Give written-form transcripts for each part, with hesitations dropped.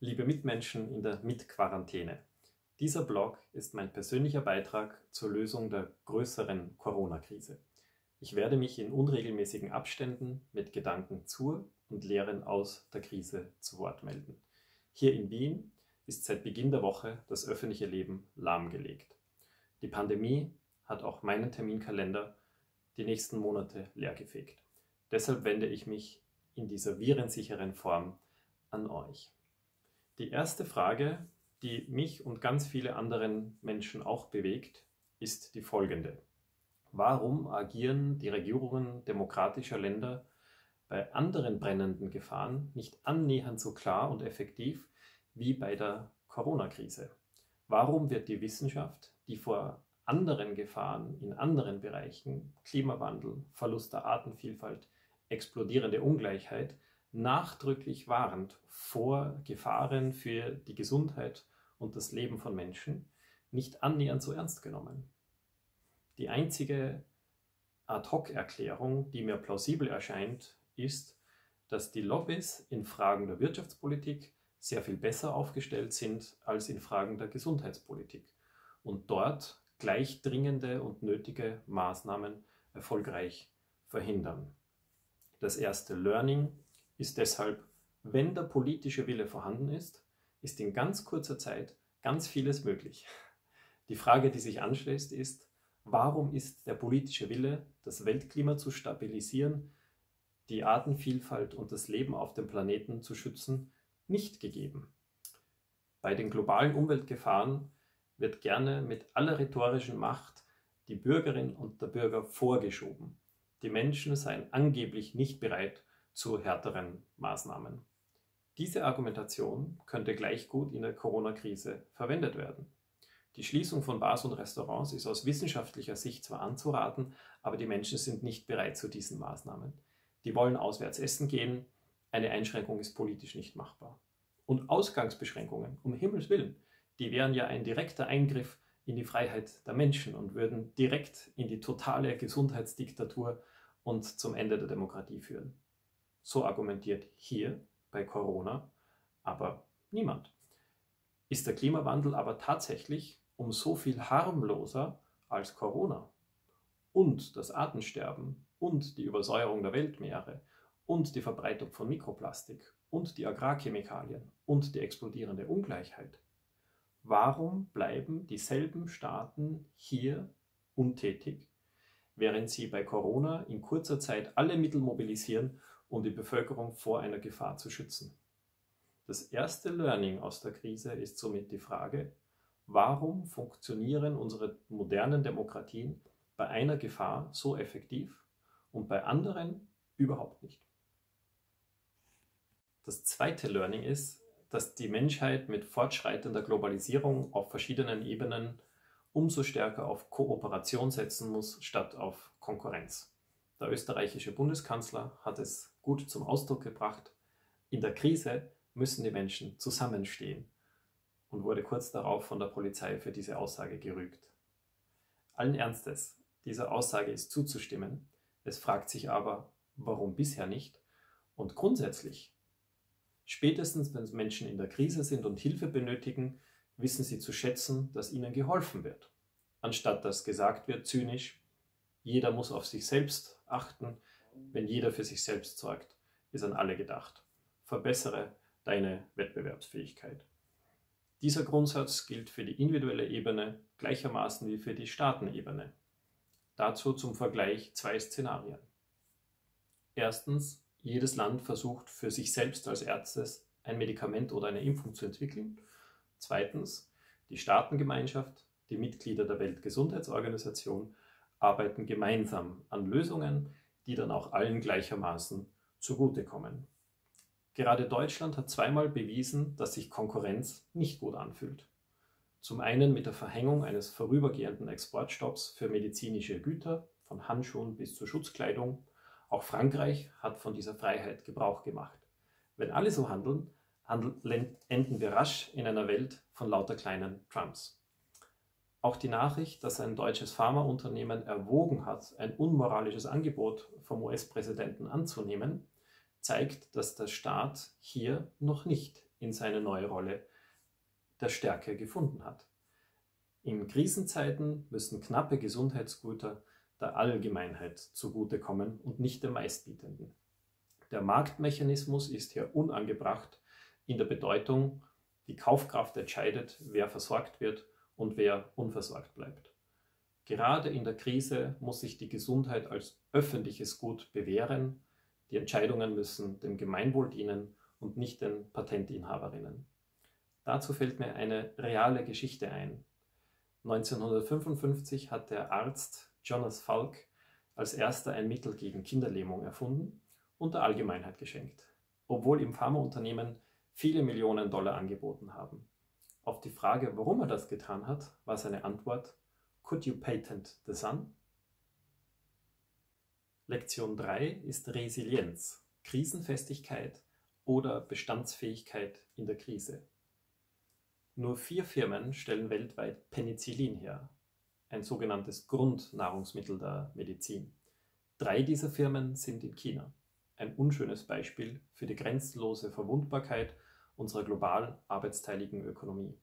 Liebe Mitmenschen in der Mitquarantäne. Dieser Blog ist mein persönlicher Beitrag zur Lösung der größeren Corona-Krise. Ich werde mich in unregelmäßigen Abständen mit Gedanken zur und Lehren aus der Krise zu Wort melden. Hier in Wien ist seit Beginn der Woche das öffentliche Leben lahmgelegt. Die Pandemie hat auch meinen Terminkalender die nächsten Monate leergefegt. Deshalb wende ich mich in dieser virensicheren Form an euch. Die erste Frage, die mich und ganz viele anderen Menschen auch bewegt, ist die folgende. Warum agieren die Regierungen demokratischer Länder bei anderen brennenden Gefahren nicht annähernd so klar und effektiv wie bei der Corona-Krise? Warum wird die Wissenschaft, die vor anderen Gefahren in anderen Bereichen, Klimawandel, Verlust der Artenvielfalt, explodierende Ungleichheit, nachdrücklich warnt vor Gefahren für die Gesundheit und das Leben von Menschen, nicht annähernd so ernst genommen? Die einzige Ad-hoc-Erklärung, die mir plausibel erscheint, ist, dass die Lobbys in Fragen der Wirtschaftspolitik sehr viel besser aufgestellt sind als in Fragen der Gesundheitspolitik und dort gleich dringende und nötige Maßnahmen erfolgreich verhindern. Das erste Learning ist deshalb, wenn der politische Wille vorhanden ist in ganz kurzer Zeit ganz vieles möglich. Die Frage, die sich anschließt, ist, warum ist der politische Wille, das Weltklima zu stabilisieren, die Artenvielfalt und das Leben auf dem Planeten zu schützen, nicht gegeben? Bei den globalen Umweltgefahren wird gerne mit aller rhetorischen Macht die Bürgerinnen und der Bürger vorgeschoben. Die Menschen seien angeblich nicht bereit zu härteren Maßnahmen. Diese Argumentation könnte gleich gut in der Corona-Krise verwendet werden. Die Schließung von Bars und Restaurants ist aus wissenschaftlicher Sicht zwar anzuraten, aber die Menschen sind nicht bereit zu diesen Maßnahmen. Die wollen auswärts essen gehen, eine Einschränkung ist politisch nicht machbar. Und Ausgangsbeschränkungen, um Himmels Willen, die wären ja ein direkter Eingriff in die Freiheit der Menschen und würden direkt in die totale Gesundheitsdiktatur und zum Ende der Demokratie führen. So argumentiert hier bei Corona aber niemand. Ist der Klimawandel aber tatsächlich um so viel harmloser als Corona und das Artensterben und die Übersäuerung der Weltmeere und die Verbreitung von Mikroplastik und die Agrarchemikalien und die explodierende Ungleichheit? Warum bleiben dieselben Staaten hier untätig, während sie bei Corona in kurzer Zeit alle Mittel mobilisieren, um die Bevölkerung vor einer Gefahr zu schützen? Das erste Learning aus der Krise ist somit die Frage, warum funktionieren unsere modernen Demokratien bei einer Gefahr so effektiv und bei anderen überhaupt nicht? Das zweite Learning ist, dass die Menschheit mit fortschreitender Globalisierung auf verschiedenen Ebenen umso stärker auf Kooperation setzen muss, statt auf Konkurrenz. Der österreichische Bundeskanzler hat es gut zum Ausdruck gebracht, in der Krise müssen die Menschen zusammenstehen und wurde kurz darauf von der Polizei für diese Aussage gerügt. Allen Ernstes, dieser Aussage ist zuzustimmen, es fragt sich aber, warum bisher nicht und grundsätzlich. Spätestens, wenn Menschen in der Krise sind und Hilfe benötigen, wissen sie zu schätzen, dass ihnen geholfen wird. Anstatt dass gesagt wird, zynisch, jeder muss auf sich selbst achten, wenn jeder für sich selbst sorgt, ist an alle gedacht. Verbessere deine Wettbewerbsfähigkeit. Dieser Grundsatz gilt für die individuelle Ebene gleichermaßen wie für die Staatenebene. Dazu zum Vergleich zwei Szenarien. Erstens, jedes Land versucht für sich selbst als erstes ein Medikament oder eine Impfung zu entwickeln. Zweitens, die Staatengemeinschaft, die Mitglieder der Weltgesundheitsorganisation arbeiten gemeinsam an Lösungen, die dann auch allen gleichermaßen zugutekommen. Gerade Deutschland hat zweimal bewiesen, dass sich Konkurrenz nicht gut anfühlt. Zum einen mit der Verhängung eines vorübergehenden Exportstopps für medizinische Güter, von Handschuhen bis zur Schutzkleidung. Auch Frankreich hat von dieser Freiheit Gebrauch gemacht. Wenn alle so handeln, enden wir rasch in einer Welt von lauter kleinen Trumps. Auch die Nachricht, dass ein deutsches Pharmaunternehmen erwogen hat, ein unmoralisches Angebot vom US-Präsidenten anzunehmen, zeigt, dass der Staat hier noch nicht in seine neue Rolle der Stärke gefunden hat. In Krisenzeiten müssen knappe Gesundheitsgüter der Allgemeinheit zugutekommen und nicht der Meistbietenden. Der Marktmechanismus ist hier unangebracht in der Bedeutung, die Kaufkraft entscheidet, wer versorgt wird und wer unversorgt bleibt. Gerade in der Krise muss sich die Gesundheit als öffentliches Gut bewähren. Die Entscheidungen müssen dem Gemeinwohl dienen und nicht den Patentinhaberinnen. Dazu fällt mir eine reale Geschichte ein. 1955 hat der Arzt Jonas Salk als erster ein Mittel gegen Kinderlähmung erfunden und der Allgemeinheit geschenkt, obwohl ihm Pharmaunternehmen viele Millionen Dollar angeboten haben. Auf die Frage, warum er das getan hat, war seine Antwort: Could you patent the sun? Lektion 3 ist Resilienz, Krisenfestigkeit oder Bestandsfähigkeit in der Krise. Nur 4 Firmen stellen weltweit Penicillin her, ein sogenanntes Grundnahrungsmittel der Medizin. 3 dieser Firmen sind in China. Ein unschönes Beispiel für die grenzenlose Verwundbarkeit unserer globalen arbeitsteiligen Ökonomie.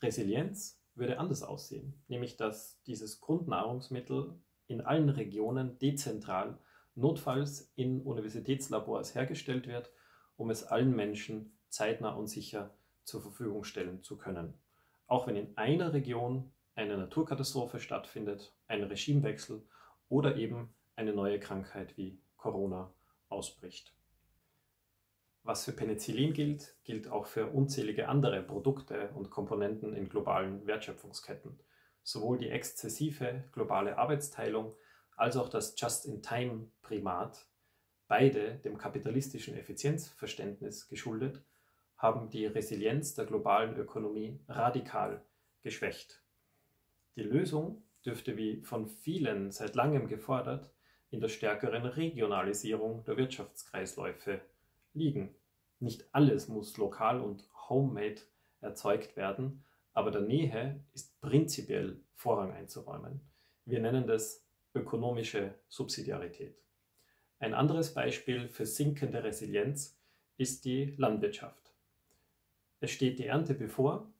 Resilienz würde anders aussehen, nämlich dass dieses Grundnahrungsmittel in allen Regionen dezentral, notfalls in Universitätslabors hergestellt wird, um es allen Menschen zeitnah und sicher zur Verfügung stellen zu können. Auch wenn in einer Region eine Naturkatastrophe stattfindet, ein Regimewechsel oder eben eine neue Krankheit wie Corona ausbricht. Was für Penicillin gilt, gilt auch für unzählige andere Produkte und Komponenten in globalen Wertschöpfungsketten. Sowohl die exzessive globale Arbeitsteilung als auch das Just-in-Time-Primat, beide dem kapitalistischen Effizienzverständnis geschuldet, haben die Resilienz der globalen Ökonomie radikal geschwächt. Die Lösung dürfte, wie von vielen seit langem gefordert, in der stärkeren Regionalisierung der Wirtschaftskreisläufe liegen. Nicht alles muss lokal und homemade erzeugt werden, aber der Nähe ist prinzipiell Vorrang einzuräumen. Wir nennen das ökonomische Subsidiarität. Ein anderes Beispiel für sinkende Resilienz ist die Landwirtschaft. Es steht die Ernte bevor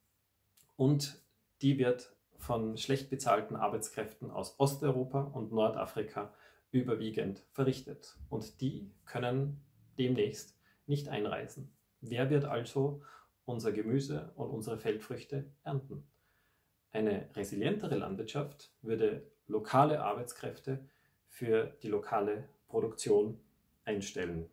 und die wird von schlecht bezahlten Arbeitskräften aus Osteuropa und Nordafrika überwiegend verrichtet. Und die können demnächst nicht einreisen. Wer wird also unser Gemüse und unsere Feldfrüchte ernten? Eine resilientere Landwirtschaft würde lokale Arbeitskräfte für die lokale Produktion einstellen.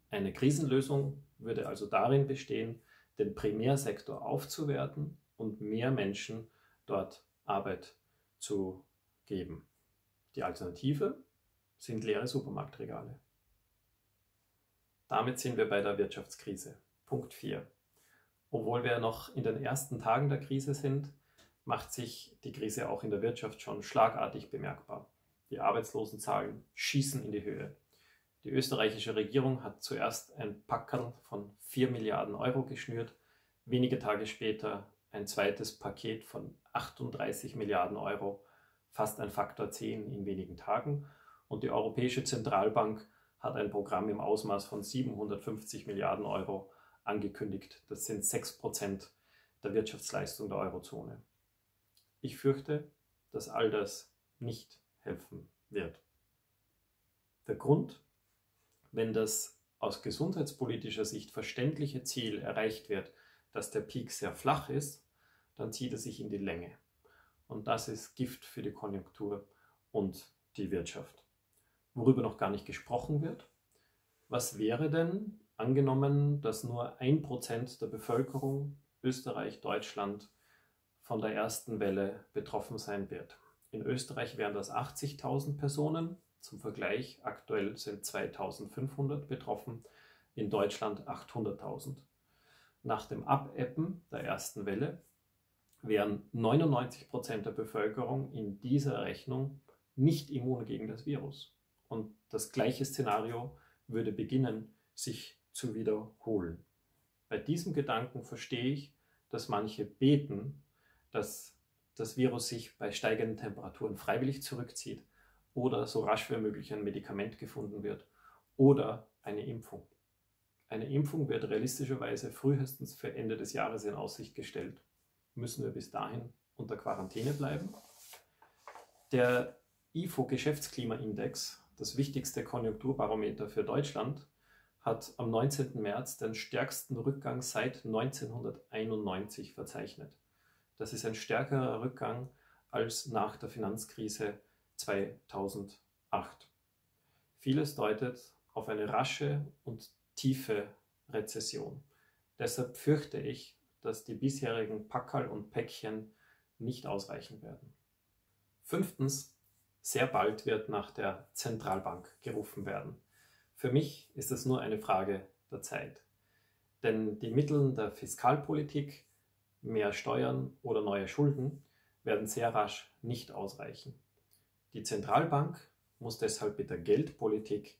Eine Krisenlösung würde also darin bestehen, den Primärsektor aufzuwerten und mehr Menschen dort Arbeit zu geben. Die Alternative sind leere Supermarktregale. Damit sind wir bei der Wirtschaftskrise. Punkt 4. Obwohl wir noch in den ersten Tagen der Krise sind, macht sich die Krise auch in der Wirtschaft schon schlagartig bemerkbar. Die Arbeitslosenzahlen schießen in die Höhe. Die österreichische Regierung hat zuerst ein Packerl von 4 Milliarden Euro geschnürt, wenige Tage später ein zweites Paket von 38 Milliarden Euro, fast ein Faktor 10 in wenigen Tagen, und die Europäische Zentralbank hat ein Programm im Ausmaß von 750 Milliarden Euro angekündigt. Das sind 6% der Wirtschaftsleistung der Eurozone. Ich fürchte, dass all das nicht helfen wird. Der Grund: Wenn das aus gesundheitspolitischer Sicht verständliche Ziel erreicht wird, dass der Peak sehr flach ist, dann zieht er sich in die Länge. Und das ist Gift für die Konjunktur und die Wirtschaft. Worüber noch gar nicht gesprochen wird: Was wäre denn, angenommen, dass nur 1% der Bevölkerung, Österreich, Deutschland, von der ersten Welle betroffen sein wird? In Österreich wären das 80.000 Personen. Zum Vergleich, aktuell sind 2.500 betroffen, in Deutschland 800.000. Nach dem Abebben der ersten Welle wären 99% der Bevölkerung in dieser Rechnung nicht immun gegen das Virus. Und das gleiche Szenario würde beginnen, sich zu wiederholen. Bei diesem Gedanken verstehe ich, dass manche beten, dass das Virus sich bei steigenden Temperaturen freiwillig zurückzieht oder so rasch wie möglich ein Medikament gefunden wird oder eine Impfung. eine Impfung wird realistischerweise frühestens für Ende des Jahres in Aussicht gestellt. Müssen wir bis dahin unter Quarantäne bleiben? Der IFO-Geschäftsklimaindex, das wichtigste Konjunkturbarometer für Deutschland, hat am 19. März den stärksten Rückgang seit 1991 verzeichnet. Das ist ein stärkerer Rückgang als nach der Finanzkrise 2008. Vieles deutet auf eine rasche und tiefe Rezession. Deshalb fürchte ich, dass die bisherigen Packerl und Päckchen nicht ausreichen werden. 5. Sehr bald wird nach der Zentralbank gerufen werden. Für mich ist es nur eine Frage der Zeit. Denn die Mittel der Fiskalpolitik, mehr Steuern oder neue Schulden, werden sehr rasch nicht ausreichen. Die Zentralbank muss deshalb mit der Geldpolitik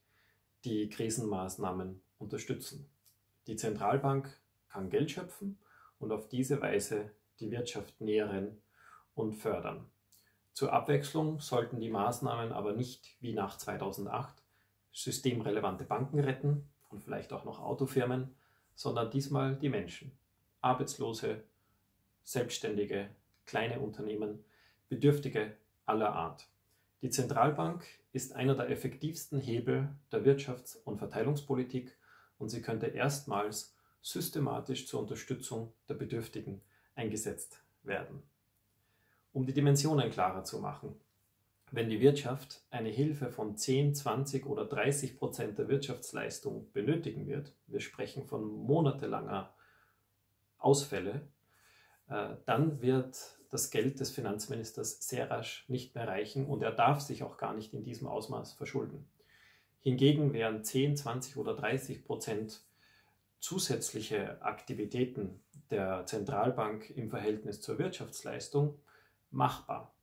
die Krisenmaßnahmen unterstützen. Die Zentralbank kann Geld schöpfen und auf diese Weise die Wirtschaft nähren und fördern. Zur Abwechslung sollten die Maßnahmen aber nicht wie nach 2008 systemrelevante Banken retten und vielleicht auch noch Autofirmen, sondern diesmal die Menschen, Arbeitslose, Selbstständige, kleine Unternehmen, Bedürftige aller Art. Die Zentralbank ist einer der effektivsten Hebel der Wirtschafts- und Verteilungspolitik und sie könnte erstmals systematisch zur Unterstützung der Bedürftigen eingesetzt werden. Um die Dimensionen klarer zu machen: Wenn die Wirtschaft eine Hilfe von 10, 20 oder 30% der Wirtschaftsleistung benötigen wird, wir sprechen von monatelanger Ausfälle, dann wird das Geld des Finanzministers sehr rasch nicht mehr reichen und er darf sich auch gar nicht in diesem Ausmaß verschulden. Hingegen wären 10, 20 oder 30% zusätzliche Aktivitäten der Zentralbank im Verhältnis zur Wirtschaftsleistung machbar.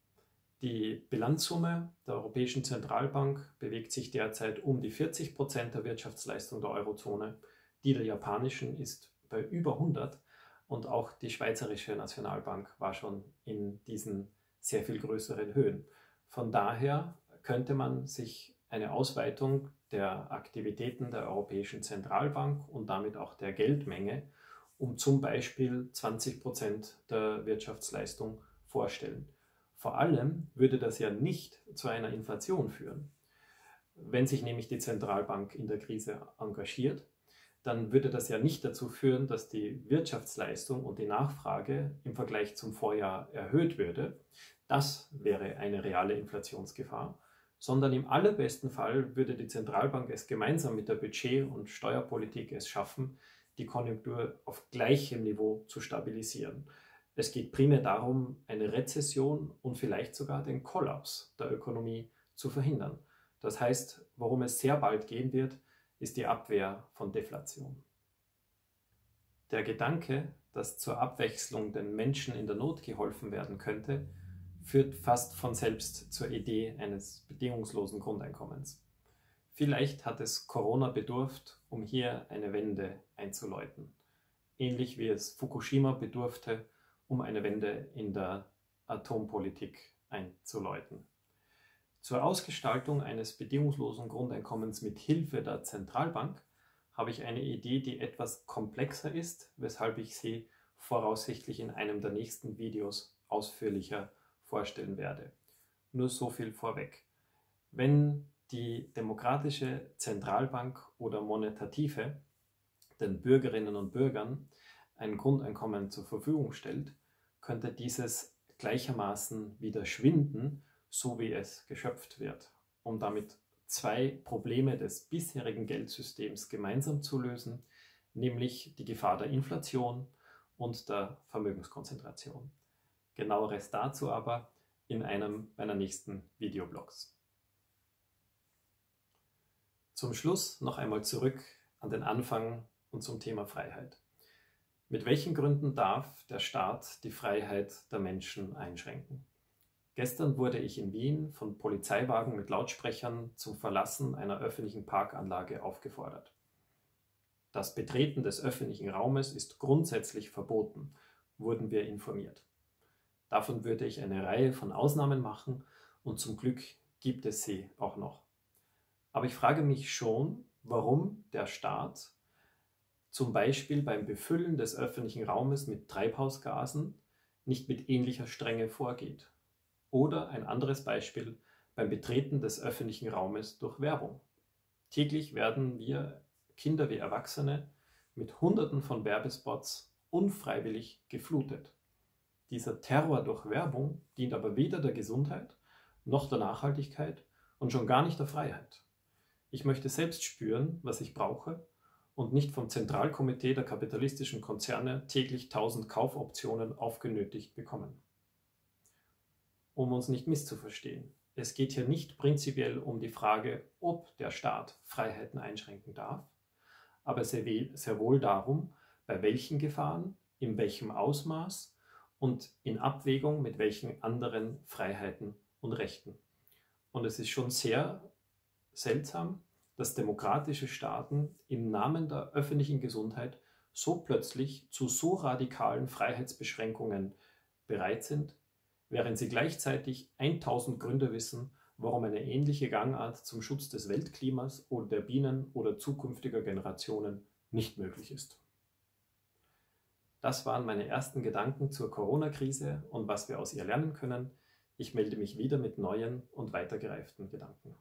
Die Bilanzsumme der Europäischen Zentralbank bewegt sich derzeit um die 40% der Wirtschaftsleistung der Eurozone. Die der japanischen ist bei über 100 und auch die Schweizerische Nationalbank war schon in diesen sehr viel größeren Höhen. Von daher könnte man sich eine Ausweitung der Aktivitäten der Europäischen Zentralbank und damit auch der Geldmenge um zum Beispiel 20% der Wirtschaftsleistung vorstellen. Vor allem würde das ja nicht zu einer Inflation führen. Wenn sich nämlich die Zentralbank in der Krise engagiert, dann würde das ja nicht dazu führen, dass die Wirtschaftsleistung und die Nachfrage im Vergleich zum Vorjahr erhöht würde. Das wäre eine reale Inflationsgefahr, sondern im allerbesten Fall würde die Zentralbank es gemeinsam mit der Budget- und Steuerpolitik es schaffen, die Konjunktur auf gleichem Niveau zu stabilisieren. Es geht primär darum, eine Rezession und vielleicht sogar den Kollaps der Ökonomie zu verhindern. Das heißt, worum es sehr bald gehen wird, ist die Abwehr von Deflation. Der Gedanke, dass zur Abwechslung den Menschen in der Not geholfen werden könnte, führt fast von selbst zur Idee eines bedingungslosen Grundeinkommens. Vielleicht hat es Corona bedurft, um hier eine Wende einzuläuten. Ähnlich wie es Fukushima bedurfte, um eine Wende in der Atompolitik einzuläuten. Zur Ausgestaltung eines bedingungslosen Grundeinkommens mit Hilfe der Zentralbank habe ich eine Idee, die etwas komplexer ist, weshalb ich sie voraussichtlich in einem der nächsten Videos ausführlicher vorstellen werde. Nur so viel vorweg. Wenn die demokratische Zentralbank oder Monetative den Bürgerinnen und Bürgern ein Grundeinkommen zur Verfügung stellt, könnte dieses gleichermaßen wieder schwinden, so wie es geschöpft wird, um damit zwei Probleme des bisherigen Geldsystems gemeinsam zu lösen, nämlich die Gefahr der Inflation und der Vermögenskonzentration. Genaueres dazu aber in einem meiner nächsten Videoblogs. Zum Schluss noch einmal zurück an den Anfang und zum Thema Freiheit. Mit welchen Gründen darf der Staat die Freiheit der Menschen einschränken? Gestern wurde ich in Wien von Polizeiwagen mit Lautsprechern zum Verlassen einer öffentlichen Parkanlage aufgefordert. Das Betreten des öffentlichen Raumes ist grundsätzlich verboten, wurden wir informiert. Davon würde ich eine Reihe von Ausnahmen machen und zum Glück gibt es sie auch noch. Aber ich frage mich schon, warum der Staat zum Beispiel beim Befüllen des öffentlichen Raumes mit Treibhausgasen, nicht mit ähnlicher Strenge vorgeht. Oder ein anderes Beispiel beim Betreten des öffentlichen Raumes durch Werbung. Täglich werden wir, Kinder wie Erwachsene, mit Hunderten von Werbespots unfreiwillig geflutet. Dieser Terror durch Werbung dient aber weder der Gesundheit noch der Nachhaltigkeit und schon gar nicht der Freiheit. Ich möchte selbst spüren, was ich brauche und nicht vom Zentralkomitee der kapitalistischen Konzerne täglich 1000 Kaufoptionen aufgenötigt bekommen. Um uns nicht misszuverstehen, es geht hier nicht prinzipiell um die Frage, ob der Staat Freiheiten einschränken darf, aber sehr wohl darum, bei welchen Gefahren, in welchem Ausmaß und in Abwägung mit welchen anderen Freiheiten und Rechten. Und es ist schon sehr seltsam, dass demokratische Staaten im Namen der öffentlichen Gesundheit so plötzlich zu so radikalen Freiheitsbeschränkungen bereit sind, während sie gleichzeitig 1000 Gründe wissen, warum eine ähnliche Gangart zum Schutz des Weltklimas oder der Bienen oder zukünftiger Generationen nicht möglich ist. Das waren meine ersten Gedanken zur Corona-Krise und was wir aus ihr lernen können. Ich melde mich wieder mit neuen und weitergereiften Gedanken.